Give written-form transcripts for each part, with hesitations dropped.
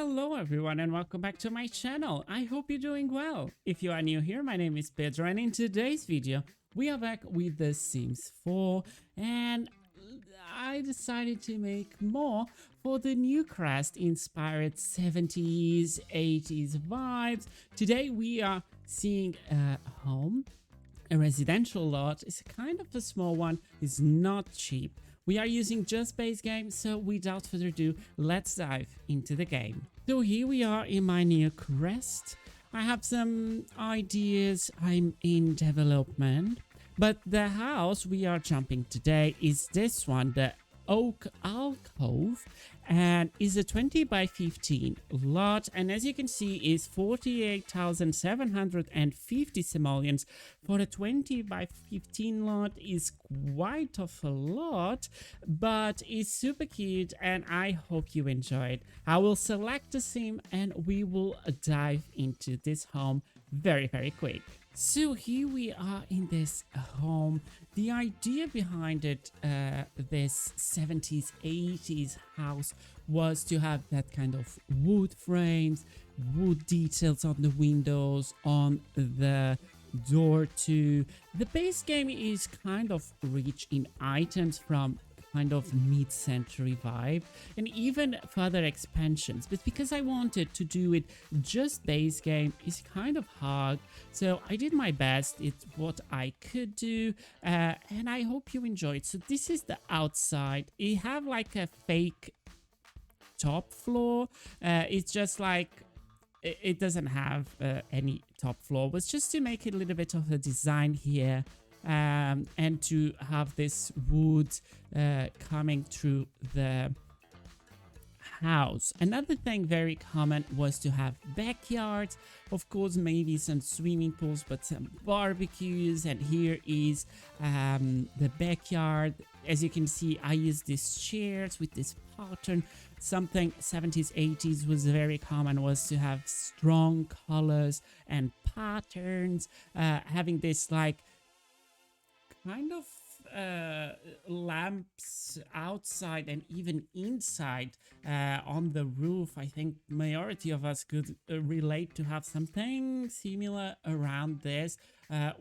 Hello everyone and welcome back to my channel. I hope you're doing well. If you are new here, my name is Pedro and in today's video we are back with The Sims 4 and I decided to make more for the Newcrest inspired 70s, 80s vibes. Today we are seeing a home, a residential lot. It's kind of a small one, it's not cheap. We are using just base game, so without further ado, let's dive into the game. So here we are in my Newcrest. I have some ideas, I'm in development, but the house we are jumping today is this one, the Oak Alcove, and is a 20 by 15 lot, and as you can see is 48,750 simoleons. For a 20 by 15 lot is quite of a lot, but it's super cute and I hope you enjoy it. I will select a sim and we will dive into this home very quick. So here we are in this home. The idea behind it, this 70s, 80s house was to have that kind of wood frames, wood details on the windows, on the door too. The base game is kind of rich in items from kind of mid-century vibe and even further expansions, but because I wanted to do it just base game is kind of hard, so I did my best. It's what I could do, and I hope you enjoyed. So this is the outside. You have like a fake top floor. It's just like it doesn't have any top floor. It was just to make it a little bit of a design here. And to have this wood coming through the house. Another thing very common was to have backyards, of course, maybe some swimming pools, but some barbecues. And here is the backyard. As you can see, I use these chairs with this pattern. Something 70s, 80s was very common was to have strong colors and patterns, having this like kind of lamps outside and even inside on the roof. I think majority of us could relate to have something similar around this,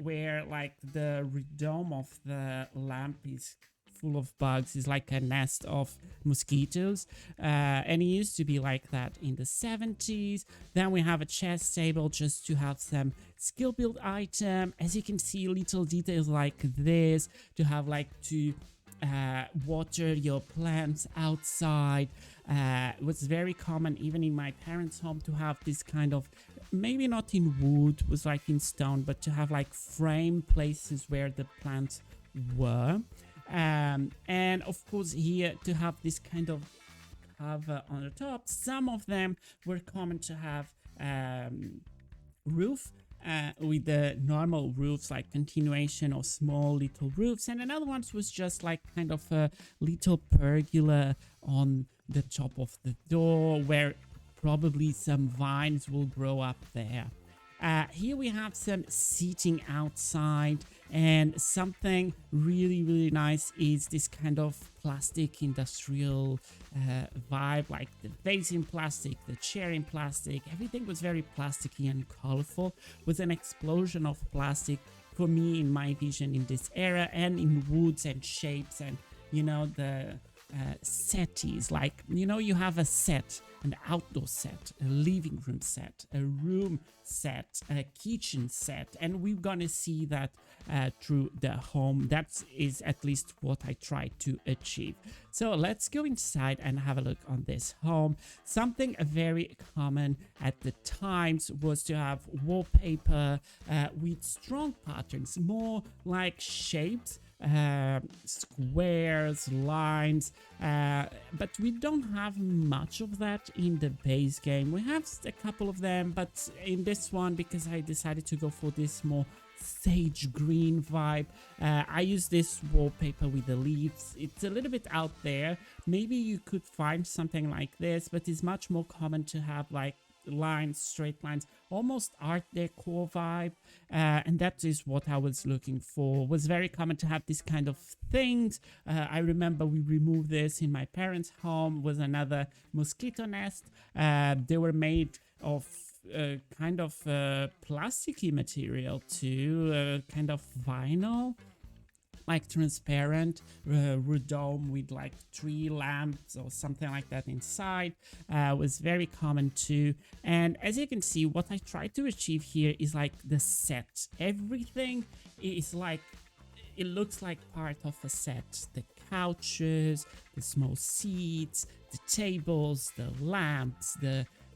where like the dome of the lamp is full of bugs, is like a nest of mosquitoes, and it used to be like that in the 70s. Then we have a chess table just to have some skill build item. As you can see, little details like this to have like to water your plants outside. It was very common even in my parents' home to have this kind of, maybe not in wood, was like in stone, but to have like frame places where the plants were. And of course here to have this kind of cover on the top. Some of them were common to have roof with the normal roofs, like continuation or small little roofs, and another one was just like kind of a little pergola on the top of the door where probably some vines will grow up there. Here we have some seating outside, and something really nice is this kind of plastic industrial vibe, like the vase in plastic, the chair in plastic. Everything was very plasticky and colorful, with an explosion of plastic for me in my vision in this era, and in woods and shapes, and you know the setties, like you have a set, an outdoor set, a living room set, a room set, a kitchen set, and we're gonna see that through the home. That is at least what I tried to achieve. So let's go inside and have a look on this home. Something very common at the times was to have wallpaper with strong patterns, more like shapes, squares, lines, but we don't have much of that in the base game. We have a couple of them, but in this one, because I decided to go for this more sage green vibe, I use this wallpaper with the leaves. It's a little bit out there. Maybe you could find something like this, but it's much more common to have like lines, straight lines, almost art deco vibe. And that is what I was looking for. It was very common to have this kind of things. I remember we removed this in my parents' home, was another mosquito nest. They were made of kind of plasticky material too, kind of vinyl, like transparent wood dome with like 3 lamps or something like that inside. Was very common too. And as you can see, what I tried to achieve here is like the set. Everything is like, it looks like part of a set. The couches, the small seats, the tables, the lamps,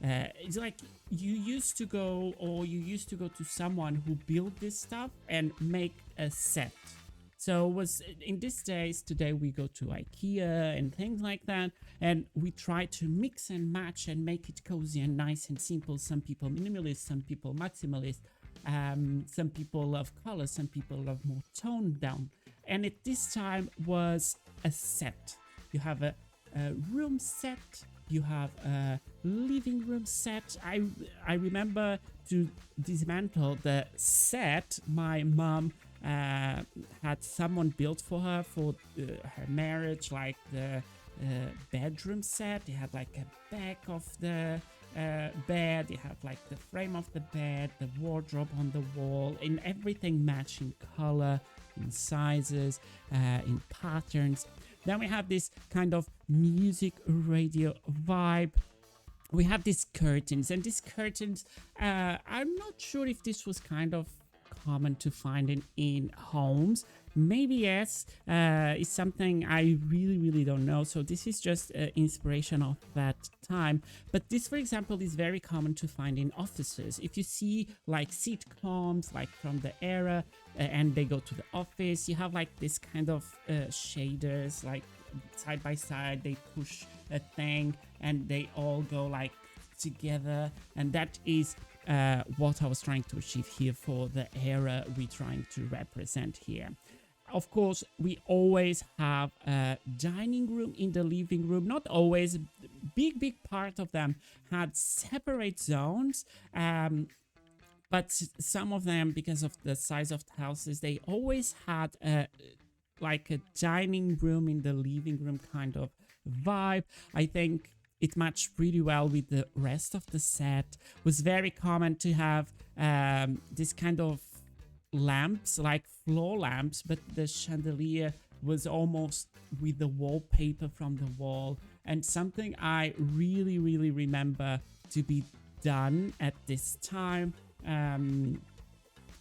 it's like you used to go to someone who built this stuff and make a set. So was in these days, today we go to IKEA and things like that, and we try to mix and match and make it cozy and nice and simple. Some people minimalist, some people maximalist, some people love color, some people love more toned down. And at this time was a set. You have a room set, you have a living room set. I remember to dismantle the set my mom had someone built for her for her marriage, like the bedroom set. It had like a back of the bed, it had like the frame of the bed, the wardrobe on the wall, and everything matching color, in sizes, in patterns. Then we have this kind of music radio vibe. We have these curtains, and these curtains, I'm not sure if this was kind of common to find in homes. Maybe yes. It's something I really don't know. So this is just inspiration of that time. But this, for example, is very common to find in offices. If you see like sitcoms, like from the era, and they go to the office, you have like this kind of shaders, like side by side. They push a thing, and they all go like together, and that is what I was trying to achieve here for the era we're trying to represent here. Of course, we always have a dining room in the living room. Not always, big part of them had separate zones, but some of them, because of the size of the houses, they always had like a dining room in the living room kind of vibe. I think it matched pretty well with the rest of the set. It was very common to have this kind of lamps, like floor lamps, but the chandelier was almost with the wallpaper from the wall. And something I really remember to be done at this time,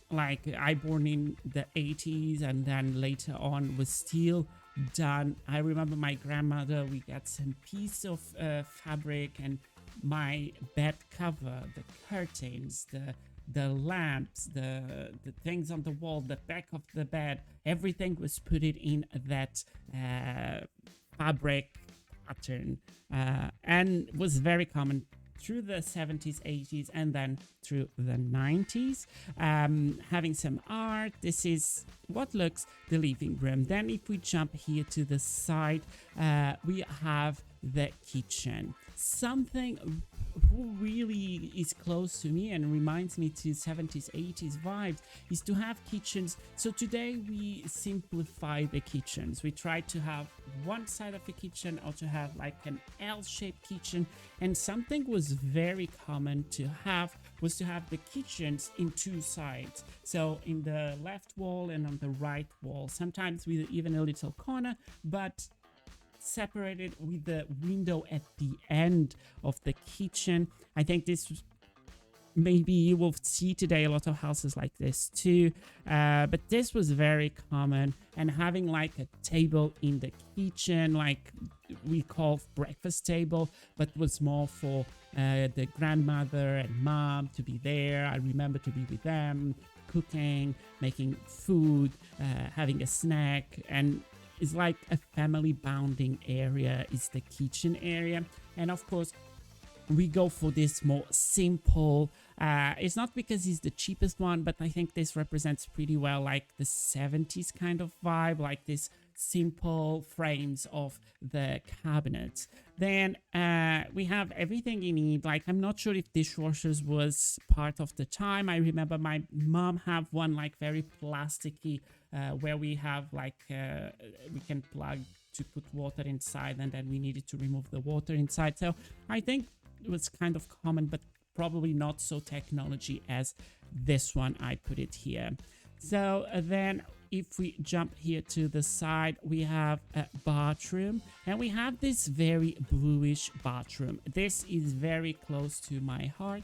like I born in the 80s, and then later on was still done. I remember my grandmother, we got some piece of fabric, and my bed cover, the curtains, the lamps, the things on the wall, the back of the bed, everything was put it in that fabric pattern, and was very common through the 70s, 80s, and then through the 90s. Having some art. This is what looks the living room. Then if we jump here to the side, we have the kitchen. Something who really is close to me and reminds me to 70s, 80s vibes is to have kitchens. So today we simplify the kitchens. We try to have one side of the kitchen, or to have like an L-shaped kitchen. And something was very common to have was to have the kitchens in 2 sides. So in the left wall and on the right wall, sometimes with even a little corner, but separated with the window at the end of the kitchen. I think this maybe you will see today a lot of houses like this too, but this was very common. And having like a table in the kitchen, like we call breakfast table, but was more for the grandmother and mom to be there. I remember to be with them, cooking, making food, having a snack, and it's like a family bonding area is the kitchen area. And of course, we go for this more simple. It's not because it's the cheapest one, but I think this represents pretty well like the 70s kind of vibe, like this simple frames of the cabinets. Then we have everything you need. Like, I'm not sure if dishwashers was part of the time. I remember my mom have one like very plasticky where we have like we can plug to put water inside, and then we needed to remove the water inside. So I think it was kind of common, but probably not so technology as this one. I put it here. So then if we jump here to the side, we have a bathroom, and we have this very bluish bathroom. This is very close to my heart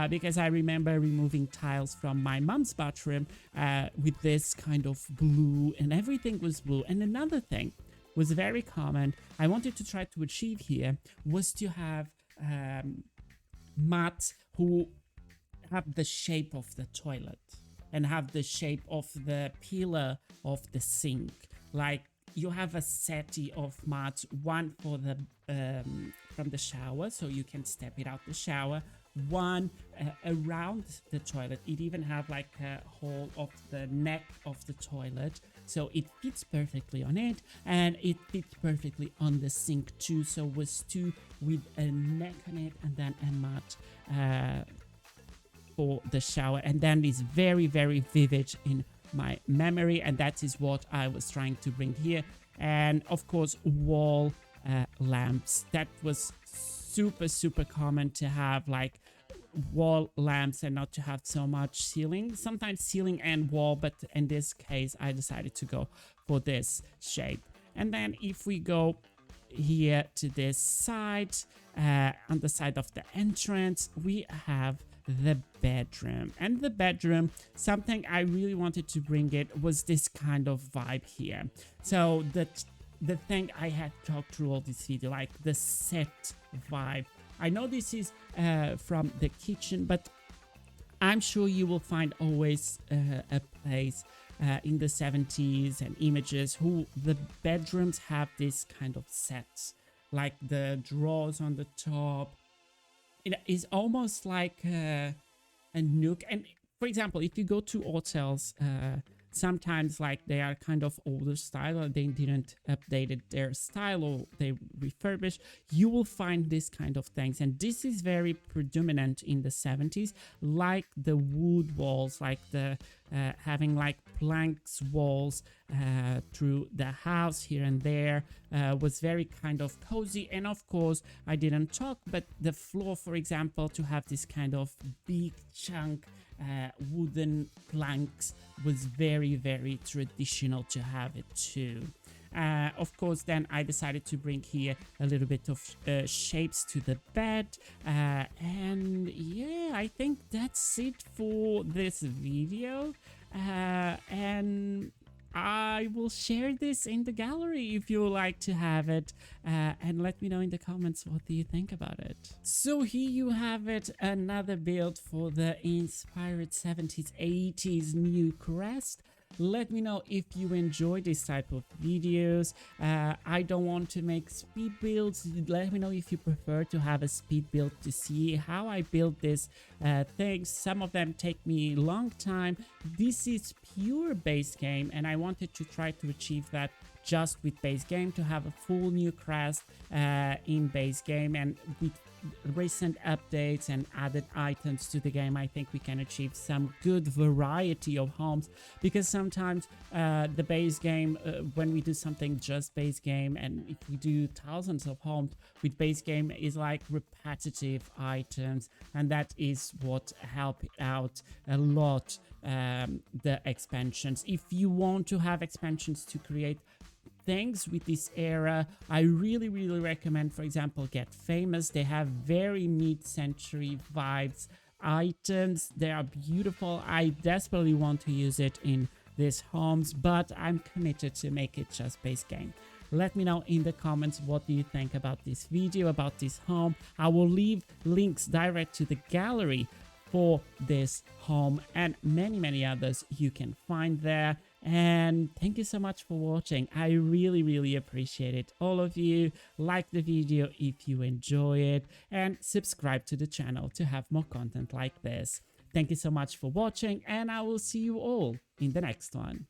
because I remember removing tiles from my mom's bathroom with this kind of blue, and everything was blue. And another thing was very common I wanted to try to achieve here was to have mats who have the shape of the toilet and have the shape of the pillar of the sink. Like, you have a set of mats, one for the from the shower, so you can step it out the shower, one around the toilet. It even have like a hole of the neck of the toilet, so it fits perfectly on it, and it fits perfectly on the sink too. So it was two with a neck on it, and then a mat for the shower. And then it's very, very vivid in my memory, and that is what I was trying to bring here. And of course, wall lamps. That was super common to have, like, wall lamps and not to have so much ceiling. Sometimes ceiling and wall, but in this case I decided to go for this shape. And then if we go here to this side, on the side of the entrance, we have the bedroom. And the bedroom, something I really wanted to bring it was this kind of vibe here. So the thing I had talked through all this video, like the set vibe. I know this is from the kitchen, but I'm sure you will find always a place in the 70s and images who the bedrooms have this kind of sets, like the drawers on the top. It is almost like a nook. And for example, if you go to hotels, sometimes like they are kind of older style, or they didn't updated their style, or they refurbished, you will find this kind of things. And this is very predominant in the 70s, like the wood walls, like the having like planks walls through the house here and there, was very kind of cozy. And of course, I didn't talk, but the floor, for example, to have this kind of big chunk wooden planks was very traditional to have it too. Of course, then I decided to bring here a little bit of shapes to the bed, and yeah, I think that's it for this video. And I will share this in the gallery if you would like to have it, and let me know in the comments what do you think about it. So here you have it, another build for the inspired 70s 80s Newcrest. Let me know if you enjoy this type of videos. I don't want to make speed builds. Let me know if you prefer to have a speed build to see how I build this things. Some of them take me a long time. This is pure base game, and I wanted to try to achieve that just with base game, to have a full Newcrest in base game. And with recent updates and added items to the game, I think we can achieve some good variety of homes, because sometimes the base game, when we do something just base game, and if we do thousands of homes with base game, is like repetitive items, and that is what help out a lot the expansions. If you want to have expansions to create things with this era, I really recommend, for example, Get Famous. They have very mid-century vibes items. They are beautiful. I desperately want to use it in these homes, but I'm committed to make it just base game. Let me know in the comments what do you think about this video, about this home. I will leave links direct to the gallery for this home, and many others you can find there. And thank you so much for watching. I really appreciate it. All of you, like the video if you enjoy it, and subscribe to the channel to have more content like this. Thank you so much for watching, and I will see you all in the next one.